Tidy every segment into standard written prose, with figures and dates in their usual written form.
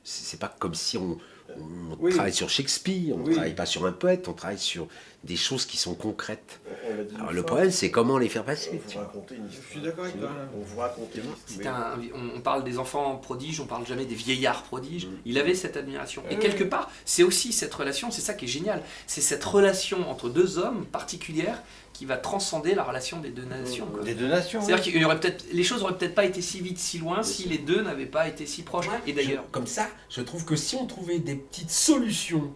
c'est pas comme si on Oui. travaille sur Shakespeare, on Oui. travaille pas sur un poète, on travaille sur des choses qui sont concrètes. On l'a dit Alors une le fois, problème, c'est comment les faire passer. on tu vous vois. raconter une histoire. Je suis d'accord avec toi. On vous raconte une C'était histoire. on parle des enfants prodiges, on parle jamais des vieillards prodiges. Il avait cette admiration. Et Oui. quelque part, c'est aussi cette relation, c'est ça qui est génial. C'est cette relation entre deux hommes particulières qui va transcender la relation des deux nations. quoi. Des deux nations. C'est-à-dire qu'il y aurait peut-être, les choses auraient peut-être pas été si vite, si loin, si les deux n'avaient pas été si proches. Et d'ailleurs, Comme ça, je trouve que si on trouvait des petites solutions,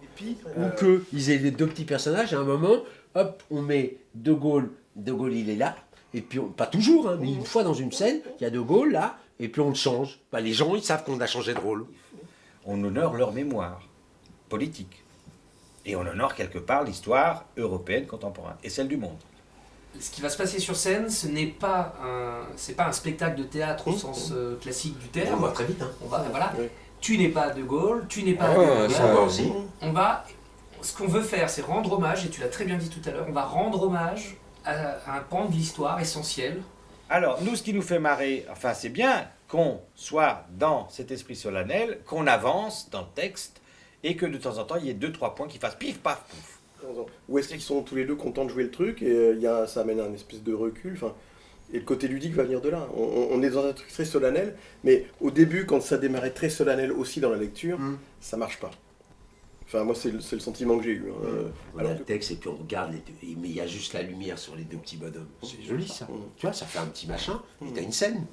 ou qu'ils aient les deux petits personnages, à un moment, hop, on met De Gaulle il est là, et puis, pas toujours, hein, mais une fois dans une scène, il y a De Gaulle là, et puis on le change. Bah, les gens, ils savent qu'on a changé de rôle. On honore leur mémoire politique. Et on honore quelque part l'histoire européenne contemporaine et celle du monde. ce qui va se passer sur scène, c'est pas un spectacle de théâtre au sens classique du On terme. voit très vite. Hein. Voilà. Oui. Tu n'es pas De Gaulle, tu n'es pas Ah, De ça Gaulle. aussi. Ce qu'on veut faire, c'est rendre hommage, et tu l'as très bien dit tout à l'heure, on va rendre hommage à un pan de l'histoire essentiel. Alors, nous, ce qui nous fait marrer, enfin, c'est bien qu'on soit dans cet esprit solennel, qu'on avance dans le texte, et que de temps en temps, il y ait 2-3 points qui fassent pif, paf, pouf. Où est-ce qu'ils sont tous les deux contents de jouer le truc et ça amène un espèce de recul. Enfin, et le côté ludique va venir de là. On est dans un truc très solennel, mais au début, quand ça démarrait très solennel aussi dans la lecture, ça marche pas. Enfin, moi, c'est le sentiment que j'ai eu. On a le texte et puis on regarde les deux, mais il y a juste la lumière sur les deux petits bonhommes. C'est joli ça. Tu vois, ça fait un petit machin, et t'as une scène.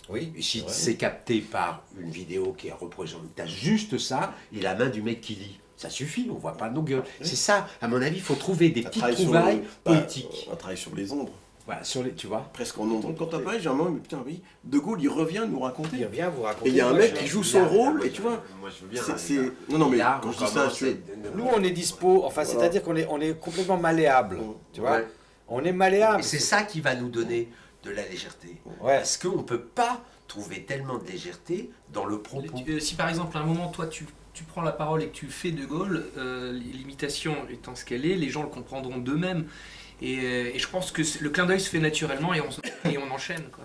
Oui, Et si c'est vrai. c'est capté par une vidéo qui est représentée, t'as juste ça et la main du mec qui lit. Ça suffit, on voit pas nos gueules. C'est ça, à mon avis, il faut trouver des Un petites travail sur trouvailles le- poétiques. Un travail sur les ombres, Voilà, sur les, tu vois. presque en ombre. Quand t'as parlé, j'ai un moment, mais putain, oui, De Gaulle, il revient nous raconter. Il revient vous raconter. Et il y a un une mec chose. qui joue son rôle, et tu vois, Moi je veux bien. Non, mais quand je dis ça, Nous, on est dispo, enfin, Voilà. c'est-à-dire on est complètement malléable, tu vois. Ouais. On est malléable. Et c'est ça qui va nous donner de la légèreté. Ouais. Parce qu'on ne peut pas trouver tellement de légèreté dans le propos. Si par exemple, à un moment, toi, tu prends la parole et que tu fais De Gaulle, l'imitation étant ce qu'elle est, les gens le comprendront d'eux-mêmes. Et je pense que le clin d'œil se fait naturellement et on enchaîne, quoi.